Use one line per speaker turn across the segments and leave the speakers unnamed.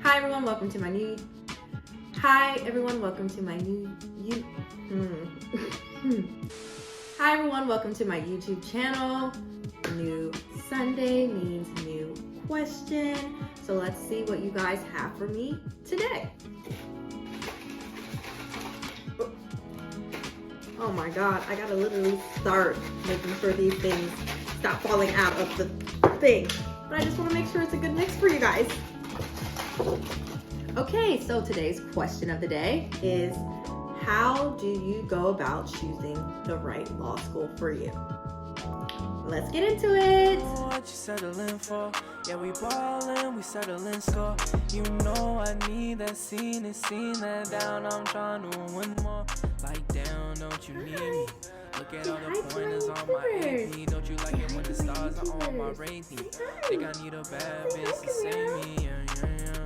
Hi everyone, welcome to my new Hi everyone, welcome to my new Hi everyone, welcome to my YouTube channel. New Sunday means new question. So let's see what you guys have for me today. Oh my god, I gotta literally start making sure these things stop falling out of the thing. But I just want to make sure it's a good mix for you guys. Okay, so today's question of the day is, how do you go about choosing the right law school for you? Let's get into it.
What you settling for? Yeah, we ballin', we settling score. You know I need that scene that down. I'm trying to win more. Like down, don't you need me? Look at all the pointers on my AP. Don't you like it when the stars are on my rating? Think I need a bad bitch to save me.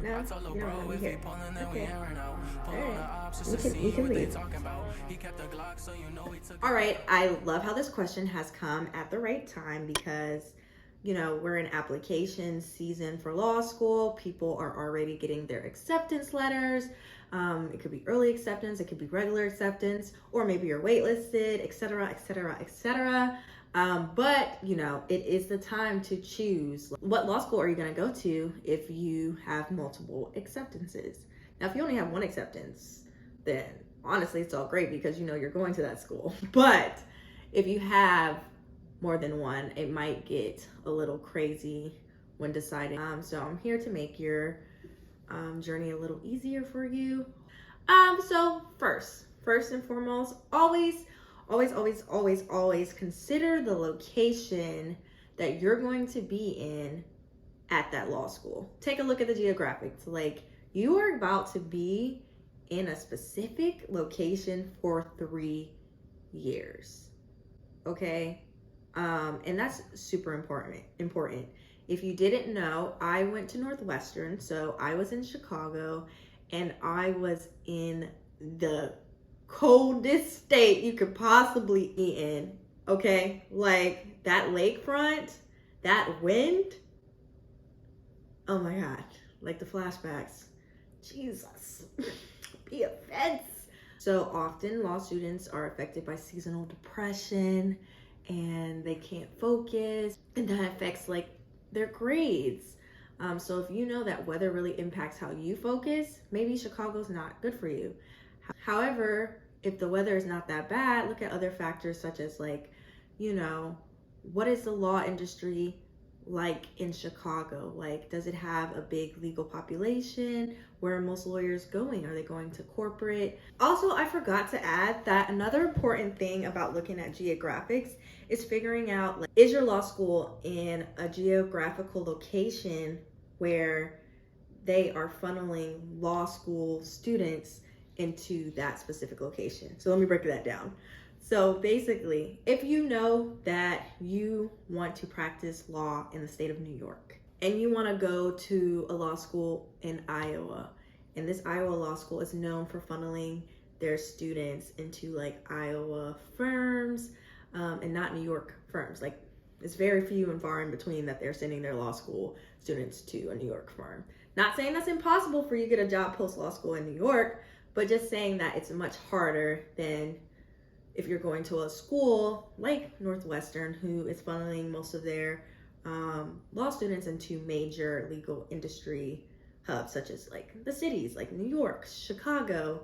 Yeah. I told her, bro, if he pulling, then we airing out. Pull on the ops just to see what they talking about. He kept the Glock, so you know he took.
All right, I love how this question has come at the right time because, you know, we're in application season for law school. People are already getting their acceptance letters. It could be early acceptance, it could be regular acceptance, or maybe you're waitlisted, etc., etc., etc. But, you know, it is the time to choose what law school are you going to go to if you have multiple acceptances. Now, if you only have one acceptance, then honestly, it's all great because you know you're going to that school. But if you have more than one, it might get a little crazy when deciding. So I'm here to make your journey a little easier for you. So first and foremost, always consider the location that you're going to be in at that law school. Take a look at the geographics. Like, you are about to be in a specific location for 3 years. Okay? And that's super important. If you didn't know, I went to Northwestern, so I was in Chicago, and I was in the coldest state you could possibly be in. Okay? Like, that lakefront, that wind, oh my god, like the flashbacks. Jesus. Be offense. So often law students are affected by seasonal depression and they can't focus, and that affects like their grades. So if you know that weather really impacts how you focus, maybe Chicago's not good for you. However, if the weather is not that bad, look at other factors such as, like, you know, what is the law industry like in Chicago? Like, does it have a big legal population? Where are most lawyers going? Are they going to corporate? Also, I forgot to add that another important thing about looking at geographics is figuring out, like, is your law school in a geographical location where they are funneling law school students into that specific location? So let me break that down. So basically, if you know that you want to practice law in the state of New York and you want to go to a law school in Iowa, and this Iowa law school is known for funneling their students into like Iowa firms and not New York firms. Like, it's very few and far in between that they're sending their law school students to a New York firm. Not saying that's impossible for you to get a job post law school in New York, but just saying that it's much harder than if you're going to a school like Northwestern, who is funneling most of their law students into major legal industry hubs, such as like the cities like New York, Chicago,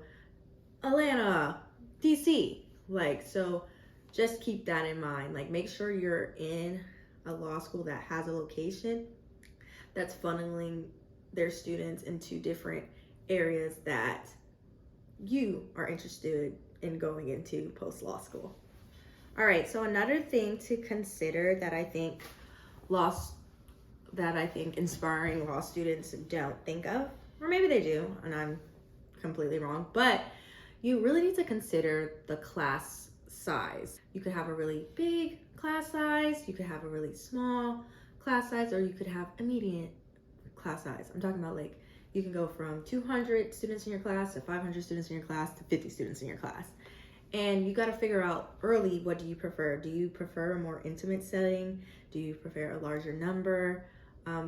Atlanta, DC. Like, so just keep that in mind. Like, make sure you're in a law school that has a location that's funneling their students into different areas that you are interested in going into post law school. All right, so another thing to consider that I think inspiring law students don't think of, or maybe they do and I'm completely wrong, but you really need to consider the class size. You could have a really big class size, you could have a really small class size, or you could have a median class size. I'm talking about, like, you can go from 200 students in your class to 500 students in your class to 50 students in your class. And you got to figure out early, what do you prefer? Do you prefer a more intimate setting? Do you prefer a larger number?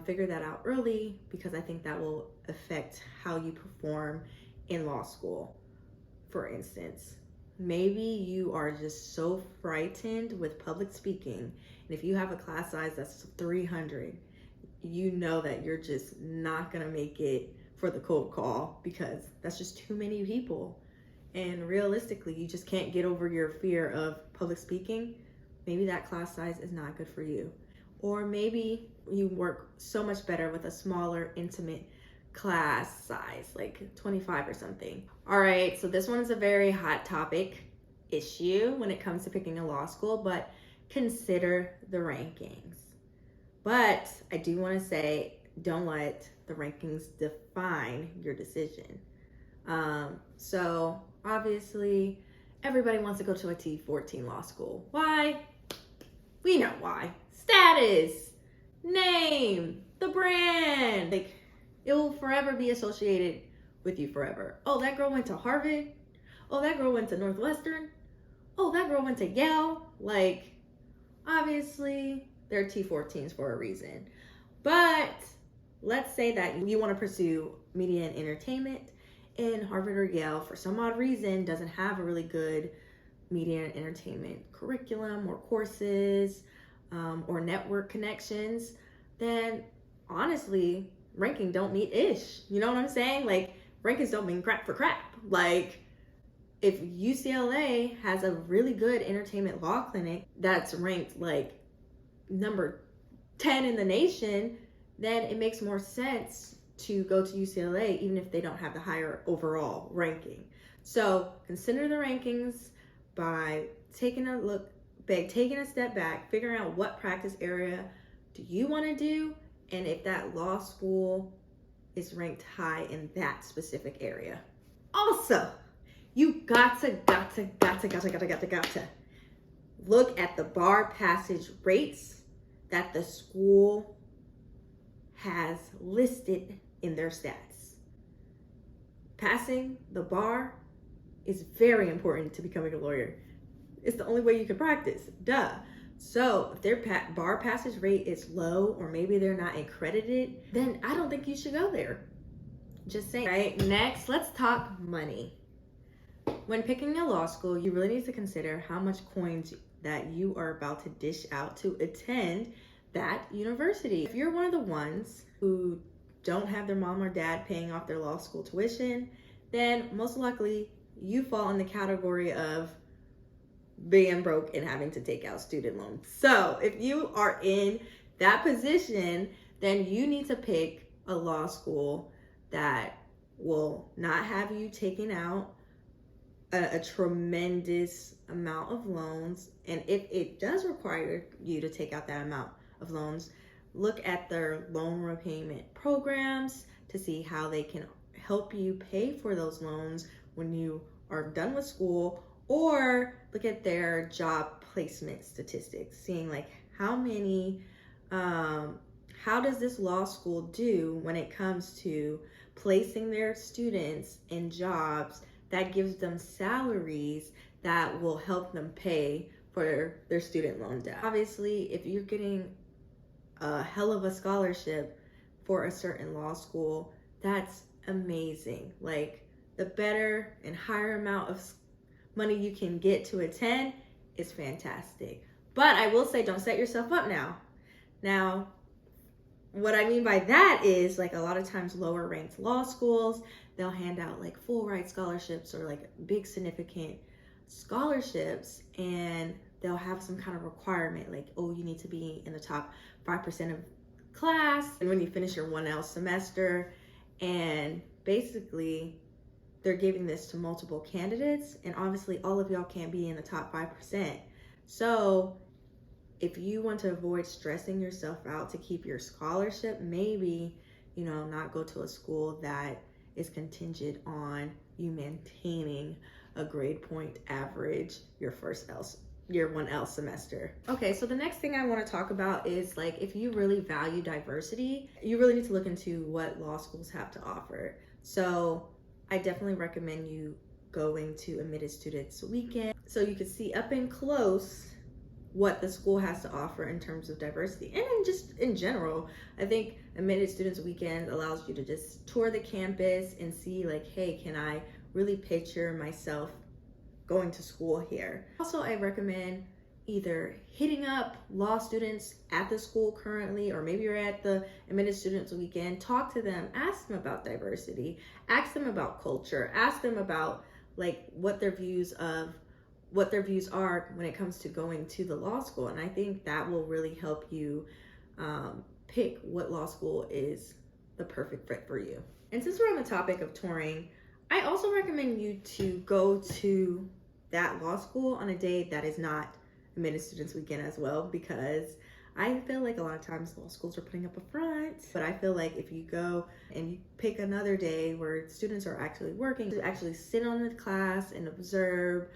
Figure that out early, because I think that will affect how you perform in law school. For instance, maybe you are just so frightened with public speaking, and if you have a class size that's 300, you know that you're just not gonna make it for the cold call, because that's just too many people. And realistically, you just can't get over your fear of public speaking. Maybe that class size is not good for you. Or maybe you work so much better with a smaller, intimate class size, like 25 or something. All right, so this one is a very hot topic issue when it comes to picking a law school, but consider the rankings. But I do want to say, don't let the rankings define your decision. So obviously, everybody wants to go to a T14 law school. Why? We know why. Status, name, the brand. Like, it will forever be associated with you forever. Oh, that girl went to Harvard. Oh, that girl went to Northwestern. Oh, that girl went to Yale. Like, obviously, they're T14s for a reason. But let's say that you want to pursue media and entertainment, and Harvard or Yale, for some odd reason, doesn't have a really good media and entertainment curriculum or courses or network connections. Then honestly, ranking don't mean ish. You know what I'm saying? Like, rankings don't mean crap for crap. Like, if UCLA has a really good entertainment law clinic that's ranked like number 10 in the nation, then it makes more sense to go to UCLA even if they don't have the higher overall ranking. So consider the rankings by taking a step back, figuring out what practice area do you want to do, and if that law school is ranked high in that specific area. Also, you got to look at the bar passage rates that the school has listed in their stats. Passing the bar is very important to becoming a lawyer. It's the only way you can practice, duh. So if their bar passage rate is low, or maybe they're not accredited, then I don't think you should go there. Just saying. Right, next, let's talk money. When picking a law school, you really need to consider how much coins that you are about to dish out to attend that university. If you're one of the ones who don't have their mom or dad paying off their law school tuition, then most likely you fall in the category of being broke and having to take out student loans. So if you are in that position, then you need to pick a law school that will not have you taking out a tremendous amount of loans. And if it does require you to take out that amount of loans, look at their loan repayment programs to see how they can help you pay for those loans when you are done with school, or look at their job placement statistics, seeing like how does this law school do when it comes to placing their students in jobs that gives them salaries that will help them pay for their student loan debt. Obviously, if you're getting a hell of a scholarship for a certain law school, that's amazing. Like, the better and higher amount of money you can get to attend is fantastic. But I will say, don't set yourself up now. Now, what I mean by that is, like, a lot of times lower ranked law schools, they'll hand out like full ride scholarships or like big significant scholarships, and they'll have some kind of requirement like, oh, you need to be in the top 5% of class and when you finish your 1L semester. And basically they're giving this to multiple candidates, and obviously all of y'all can't be in the top 5%. So if you want to avoid stressing yourself out to keep your scholarship, maybe, not go to a school that is contingent on you maintaining a grade point average your 1L semester. Okay, so the next thing I want to talk about is, like, if you really value diversity, you really need to look into what law schools have to offer. So I definitely recommend you going to Admitted Students Weekend so you can see up and close what the school has to offer in terms of diversity. And just in general, I think Admitted Students Weekend allows you to just tour the campus and see like, hey, can I really picture myself going to school here? Also, I recommend either hitting up law students at the school currently, or maybe you're at the Admitted Students Weekend, talk to them, ask them about diversity, ask them about culture, ask them about like what their views are when it comes to going to the law school. And I think that will really help you pick what law school is the perfect fit for you. And since we're on the topic of touring, I also recommend you to go to that law school on a day that is not Admitted Students Weekend as well, because I feel like a lot of times law schools are putting up a front, but I feel like if you go and you pick another day where students are actually working, to actually sit on the class and observe,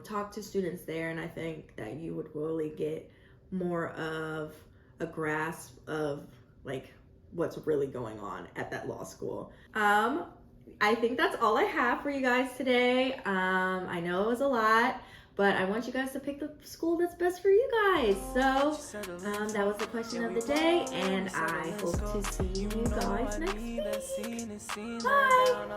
talk to students there, and I think that you would really get more of a grasp of like what's really going on at that law school. I think that's all I have for you guys today. I know it was a lot, but I want you guys to pick the school that's best for you guys. So that was the question of the day, and I hope to see you guys next week. Bye.